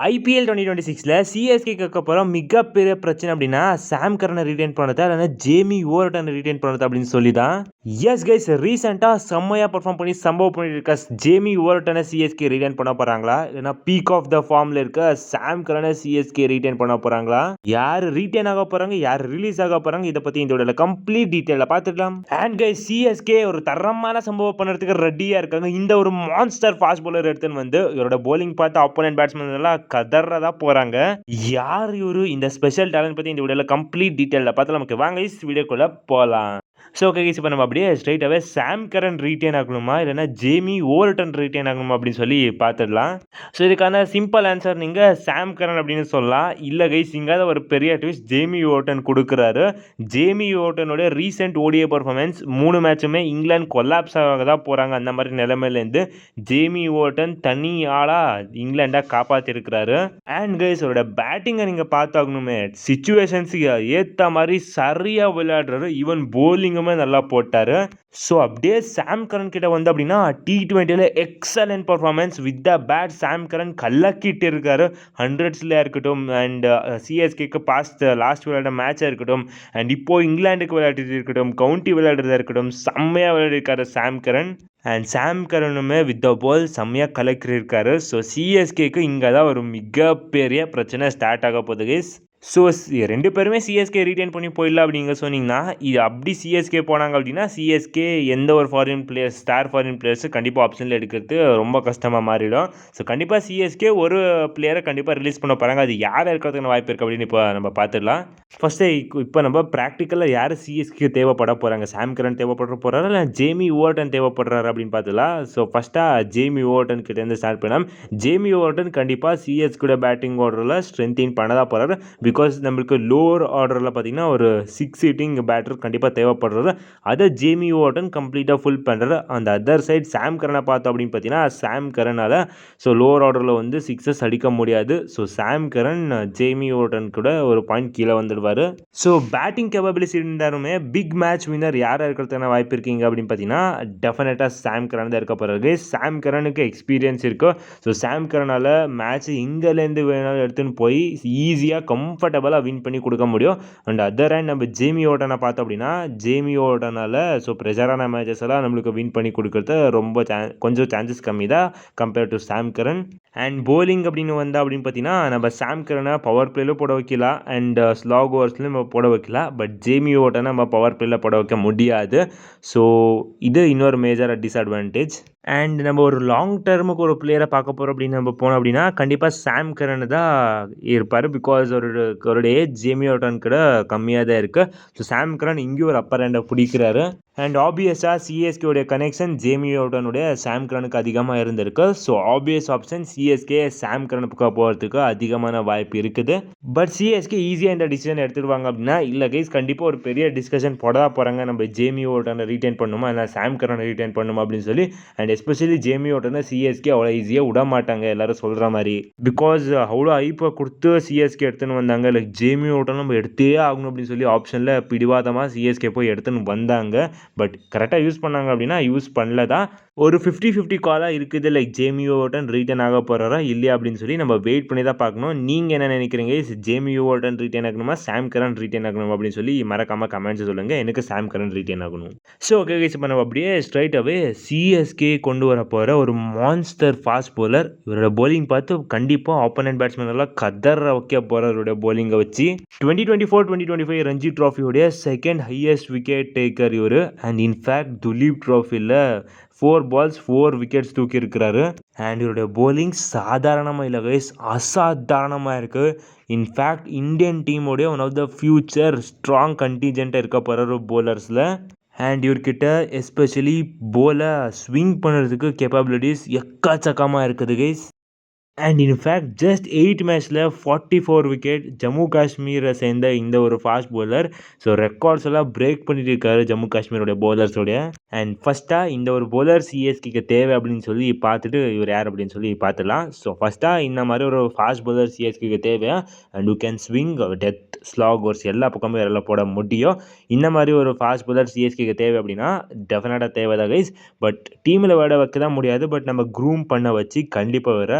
IPL 2026ல சிஎஸ்கேக்கு அப்புறம் மிகப்பெரிய பிரச்சனை அப்படின்னா சாம் கரனை ரீடைன் பண்ணதா இல்லைன்னா ஜேமி ஓவர்டனை ரீடைன் பண்ணதா அப்படின்னு சொல்லி தான். எஸ் கைஸ், ரீசெண்டாக செம்மையாக பர்ஃபார்ம் பண்ணி சம்பவம் பண்ணிட்டு இருக்க ஜேமி ஓவர்டனை சிஎஸ்கே ரீடைன் பண்ண போகிறாங்களா இல்லைன்னா பீக் ஆஃப் த ஃபார்மில் இருக்க சாம் கரனை சிஎஸ்கே ரீடைன் பண்ண போகிறாங்களா? யார் ரீடைன் ஆக போகிறாங்க, யார் ரிலீஸ் ஆக போகிறாங்க, இதை பற்றி இந்த கம்ப்ளீட் டீட்டெயிலில் பார்த்துக்கலாம். அண்ட் கைஸ், சிஎஸ்கே ஒரு தரமான சம்பவம் பண்ணுறதுக்கு ரெடியாக இருக்காங்க. இந்த ஒரு மான்ஸ்டர் ஃபாஸ்ட் பவுலர் எடுத்துன்னு வந்து இவரோட போலிங் பார்த்து ஆப்போனன்ட் பேட்ஸ்மேன் எல்லாம் கதறதா போறாங்க. யார் இவரு, இந்த ஸ்பெஷல் டேலண்ட் பத்தி இந்த வீடியோல கம்ப்ளீட் டீடைல்ல பார்த்து நமக்கு வாங்க வீடியோக்குள்ள போலாம். ஸோ ஓகே கைஸ், இப்போ நம்ம அப்படியே ஸ்ட்ரைட்டாகவே சாம் கரன் ரீட்டைன் ஆகணுமா இல்லைனா ஜேமி ஓவர்டன் ரீட்டைன் ஆகணுமா அப்படின்னு சொல்லி பார்த்துடலாம். ஸோ இதுக்கான சிம்பிள் ஆன்சர் நீங்கள் சாம் கரன் அப்படின்னு சொல்லலாம். இல்லை கைஸ், இங்கே ஒரு பெரிய ட்விஸ்ட் ஜேமி ஓவர்டன் கொடுக்குறாரு. ஜேமி ஓவர்டனோட ரீசெண்ட் ஓடிஐ பர்ஃபார்மன்ஸ் 3 மேட்சுமே இங்கிலாந்து கொலாப்ஸ் ஆக தான் போகிறாங்க. அந்த மாதிரி நிலைமையிலேருந்து ஜேமி ஓவர்டன் தனி ஆளாக இங்கிலாண்டை காப்பாற்றிருக்கிறாரு. அண்ட் கைஸ், அவரோட பேட்டிங்கை நீங்கள் பார்த்தாகணுமே, சிச்சுவேஷன்ஸுக்கு ஏற்ற மாதிரி சரியாக விளையாடுறாரு. ஈவன் போலிங்குமே நல்லா போட்டாரு. ஸோ அப்படியே சாம் கரன் கிட்ட வந்து அப்படின்னா T20ல excellent performance with the bat. Sam Curran கலக்கிட்டு இருக்காரு. 100ஸ்ல இருக்கட்டும் அண்ட் சிஎஸ்கேக்கு லாஸ்ட் விளையாட மேட்சாக இருக்கட்டும் அண்ட் இப்போ இங்கிலாந்துக்கு விளையாடிட்டு இருக்கட்டும், கவுண்டி விளையாடுறதா இருக்கட்டும், செம்மையாக விளையாடிருக்காரு சாம் கரன். அண்ட் சாம் கரனுமே வித் த பால் செம்மையாக கலக்கிருக்காரு. ஸோ சிஎஸ்கேக்கு இங்கே தான் ஒரு மிகப்பெரிய பிரச்சனை ஸ்டார்ட் ஆக போகுது கைஸ். ஸோ 2 பேருமே சிஎஸ்கே ரீடைன் பண்ணி போயிடலாம் அப்படிங்க சொன்னீங்கன்னா, இது அப்படி சிஎஸ்கே போனாங்க அப்படின்னா சிஎஸ்கே எந்த ஒரு ஸ்டார் ஃபாரின் பிளேயர்ஸு கண்டிப்பாக ஆப்ஷனில் எடுக்கிறது ரொம்ப கஷ்டமாக மாறிடும். ஸோ கண்டிப்பாக சிஎஸ்கே ஒரு பிளேயரை கண்டிப்பாக ரிலீஸ் பண்ண போகிறாங்க. அது யார் இருக்கிறதுக்கான வாய்ப்பு இருக்குது அப்படின்னு இப்போ நம்ம பார்த்துடலாம். ஃபஸ்ட்டு இப்போ நம்ம ப்ராக்டிக்கலாக யார் சிஎஸ்கே தேவைப்பட போகிறாங்க, சாம் கரன் தேவைப்பட போகிறாரா இல்லை ஜேமி ஓவர்டன் தேவைப்படுறாரு அப்படின்னு பார்த்துலாம். ஸோ ஃபஸ்ட்டாக ஜேமி ஓவர்டன் கிட்டேருந்து ஸ்டார்ட் பண்ணலாம். ஜேமி ஓவர்டன் கண்டிப்பாக சிஎஸ்கே பேட்டிங் ஆர்டரில் ஸ்ட்ரென்த்தின் பண்ண தான் போகிறாரு. பிகாஸ் நம்மளுக்கு லோவர் ஆர்டரில் பார்த்தீங்கன்னா ஒரு 6 ஹிட்டிங் பேட்டர் கண்டிப்பாக தேவைப்படுறது. அதை ஜேமி ஓவர்டன் கம்ப்ளீட்டாக ஃபுல் பண்ணுறாரு. அந்த அதர் சைட் சாம் கரனை பார்த்தோம் அப்படின்னு பார்த்தீங்கன்னா, சாம் கரனால் ஸோ லோவர் ஆர்டரில் வந்து 6 அடிக்க முடியாது. ஸோ சாம் கரன் ஜேமி ஓவர்டன் கூட ஒரு பாயிண்ட் கீழே வந்துடுவார். ஸோ பேட்டிங் கேப்பபிலிட்டி இருந்தாலுமே பிக் மேட்ச் வின்னர் யாராக இருக்கிறதுக்கான வாய்ப்பு இருக்கீங்க அப்படின்னு பார்த்தீங்கன்னா, டெஃபினட்டாக சாம் கரன் தான் இருக்க போகிறாரு. சாம் கரனுக்கு எக்ஸ்பீரியன்ஸ் இருக்கும். ஸோ சாம் கரனால் மேட்ச் எங்கேருந்து வேணாலும் எடுத்துன்னு போய் ஈஸியாக கம்ஃபர்டபுளாக வின் பண்ணி கொடுக்க முடியும். அண்ட் அதர் ஹேண்ட் நம்ம ஜேமி ஓவர்டனை பார்த்தோம் அப்படின்னா, ஜேமி ஓவர்டனால் ஸோ ப்ரெஷரான மேட்சஸ் எல்லாம் நம்மளுக்கு வின் பண்ணி கொடுக்குறது ரொம்ப கொஞ்சம் சான்சஸ் கம்மி தான் compared to Sam Curran. And bowling அப்படின்னு வந்தால் அப்படின்னு பார்த்தீங்கன்னா, நம்ம சாம் கரனை பவர் பிளேலும் போட வைக்கலாம் அண்ட் ஸ்லாக் ஓவர்ஸ்லையும் நம்ம போட வைக்கலாம். பட் ஜேமி ஓவர்டனை நம்ம பவர் பிளேயில் போட வைக்க முடியாது. ஸோ இது இன்னொரு மேஜர் டிஸ்அட்வான்டேஜ். அண்ட் நம்ம ஒரு லாங் டர்முக்கு ஒரு பிளேயரை பார்க்க போகிறோம் அப்படின்னு நம்ம போனோம் அப்படின்னா கண்டிப்பாக சாம் கரன் தான் இருப்பார். பிகாஸ் அவரோட ஏஜ் ஜேமி ஓவர்டன் கூட கம்மியாக தான் இருக்குது. ஸோ சாம் கரன் இங்கேயும் ஒரு அப்பர் ஹேண்டை பிடிக்கிறாரு. அண்ட் ஆப்வியஸாக சிஎஸ்கேவுடைய கனெக்ஷன் ஜேமி ஓவர்டனுடைய சாம் கரனுக்கு அதிகமாக இருந்திருக்கு. ஸோ ஆப்வியஸ் ஆப்ஷன் சிஎஸ்கே சாம் கரனுக்கு போகிறதுக்கு அதிகமான வாய்ப்பு இருக்குது. பட் சிஎஸ்கே ஈஸியாக இந்த டிசிஷன் எடுத்துடுவாங்க அப்படின்னா இல்லை கைஸ், கண்டிப்பாக ஒரு பெரிய டிஸ்கஷன் போட போகிறாங்க. நம்ம ஜேமி ஓவர்டனை ரீடைன் பண்ணுமா இல்லை சாம் கரனை ரீடைன் பண்ணுமா அப்படின்னு சொல்லி. அண்ட் எஸ்பெஷலி ஜேமி ஓவர்டனை சிஎஸ்கே அவ்வளோ ஈஸியாக விட மாட்டாங்க எல்லாரும் சொல்கிற மாதிரி. பிகாஸ் அவ்வளோ ஐப்பை கொடுத்து சிஎஸ்கே எடுத்துன்னு வந்தாங்க. லைக் ஜேமி ஓவர்டன் நம்ம எடுத்தே ஆகணும் அப்படின்னு சொல்லி ஆப்ஷனில் பிடிவாதமாக சிஎஸ்கே போய் எடுத்துன்னு வந்தாங்க. பட் கரெக்டாக யூஸ் பண்ணாங்க அப்படின்னா யூஸ் பண்ணல தான். ஒரு 50-50 காலாக இருக்குது. லைக் ஜேமி ஓவர்டன் ரீட்டன் ஆக போகிறாரா இல்லையா அப்படின்னு சொல்லி நம்ம வெயிட் பண்ணி தான் பார்க்கணும். நீங்கள் என்ன நினைக்கிறீங்க? ஜேமி ஓவர்டன் ரீட்டன் ஆகணுமா, சாம் கரன் ரீட்டன் ஆகணும் அப்படின்னு சொல்லி மறக்காமல் கமெண்ட்ஸ் சொல்லுங்கள். எனக்கு சாம் கரன் ரீட்டன் ஆகணும். ஸோ ஓகே கைஸ், இப்போ நம்ம அப்படியே ஸ்ட்ரைட்டாகவே சிஎஸ்கே கொண்டு வர போகிற ஒரு மான்ஸ்டர் ஃபாஸ்ட் பவுலர். இவரோட போலிங் பார்த்து கண்டிப்பாக ஆப்போனன்ட் பேட்ஸ்மேன் எல்லாம் கதற வைக்க போகிறவரோட போலிங்கை வச்சு 2024-2025 ரஞ்சி ட்ராஃபியோடைய செகண்ட் ஹையஸ்ட் விக்கெட் டேக்கர் இவர். அண்ட் இன்ஃபேக்ட் துலீப் ட்ராஃபியில் 4 balls 4 விக்கெட்ஸ் தூக்கி இருக்கிறாரு. அண்ட் இவருடைய போலிங் சாதாரணமாக இல்லை கைஸ், அசாதாரணமாக இருக்குது. இன்ஃபேக்ட் இந்தியன் டீமோடைய one of the future strong கண்டிஜென்ட்டாக இருக்க போகிற போலர்ஸில். அண்ட் இவர்கிட்ட எஸ்பெஷலி போலை ஸ்விங் பண்ணுறதுக்கு கேப்பபிலிட்டிஸ் எக்கச்சக்கமாக இருக்குது கைஸ். அண்ட் இன்ஃபேக்ட் ஜஸ்ட் 8 மேட்ச்சில் 44 விக்கெட். ஜம்மு காஷ்மீரை சேர்ந்த இந்த ஒரு ஃபாஸ்ட் பவுலர். ஸோ ரெக்கார்ட்ஸ் எல்லாம் பிரேக் பண்ணிட்டு இருக்காரு ஜம்மு காஷ்மீரோடைய பவுலர்ஸோடைய. அண்ட் ஃபஸ்ட்டாக இந்த ஒரு பவுலர் சிஎஸ்கேக்கு தேவை அப்படின்னு சொல்லி பார்த்துட்டு இவர் யார் அப்படின்னு சொல்லி பார்த்துலாம். ஸோ ஃபஸ்ட்டாக இந்த மாதிரி ஒரு ஃபாஸ்ட் பவுலர் சிஎஸ்கேக்கு தேவை. And you can swing death slack overs எல்லா பக்கமும் எல்லாம் போட முடியும். இந்த மாதிரி ஒரு ஃபாஸ்ட் பவுலர் சிஎஸ்கேக்கு தேவை அப்படின்னா டெஃபினட்டாக தேவை தான் கைஸ். பட் டீமில் விட வைக்க தான் முடியாது. பட் நம்ம க்ரூம் பண்ண வச்சு கண்டிப்பாக வர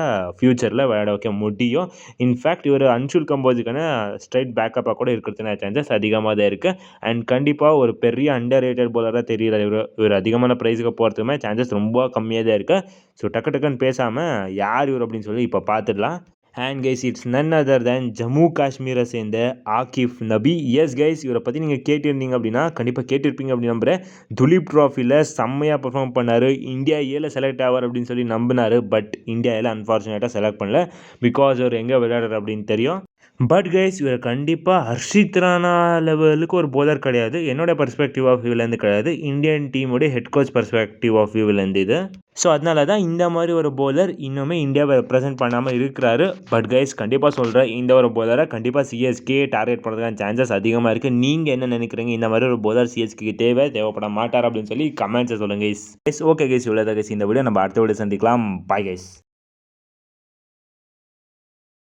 ஃப்யூச்சரில் விளையாட வைக்க முடியும். இன்ஃபேக்ட் இவர் அன்ஷுல் கம்போஜுக்கான ஸ்ட்ரைட் பேக்கப்பாக கூட இருக்கிறதுனா சான்சஸ் அதிகமாக தான் இருக்குது. அண்ட் கண்டிப்பாக ஒரு பெரிய அண்டர் ரேட்டட் பவுலராக தெரிகிற இவர் அதிகமான ப்ரைஸுக்கு போகிறதுக்குமே சான்சஸ் ரொம்ப கம்மியாக தான் இருக்குது. ஸோ டக்குன்னு பேசாமல் யார் இவர் அப்படின்னு சொல்லி இப்போ பார்த்துடலாம். And guys it's none other than Jammu காஷ்மீரை சேர்ந்த ஆகிஃப் நபி. எஸ் கைஸ், இவரை பற்றி நீங்கள் கேட்டிருந்தீங்க அப்படின்னா கண்டிப்பாக கேட்டிருப்பீங்க அப்படின்னு நம்புகிறேன். துலீப் ட்ராஃபியில் செம்மையாக பெர்ஃபார்ம் பண்ணார். இந்தியா ஏல செலக்ட் ஆவார் அப்படின்னு சொல்லி நம்பினார். பட் இந்தியா ஏல அன்ஃபார்ச்சுனேட்டாக செலக்ட் பண்ணல. பிகாஸ் அவர் எங்கே விளையாடுறார் அப்படின்னு தெரியும். பட் கைஸ் இவர் கண்டிப்பாக ஹர்ஷித் ராணா லெவலுக்கு ஒரு போலர் கிடையாது. என்னோட பர்ஸ்பெக்டிவ் ஆஃப் வியூவிலேருந்து கிடையாது, இந்தியன் டீமுடைய ஹெட் கோச் பர்ஸ்பெக்டிவ் ஆஃப் வியூவிலேருந்து இது. ஸோ அதனால தான் இந்த மாதிரி ஒரு போலர் இன்னுமே இந்தியாவை ரெப்ரசென்ட் பண்ணாமல் இருக்கிறாரு. பட் கைஸ் கண்டிப்பாக சொல்கிறேன், இந்த ஒரு போலரை கண்டிப்பாக சிஎஸ்கே டார்கெட் பண்ணுறதுக்கான சான்சஸ் அதிகமாக இருக்குது. நீங்கள் என்ன நினைக்கிறீங்க? இந்த மாதிரி ஒரு போலர் சிஎஸ்கே தேவைப்பட மாட்டார் அப்படின்னு சொல்லி கமெண்ட்ஸை சொல்லுங்கள் கைஸ். ஓகே கைஸ், இவ்வளோ தான் கைஸ் இந்த வீடியோ. நம்ம அடுத்த வீடியோ சந்திக்கலாம். Bye guys.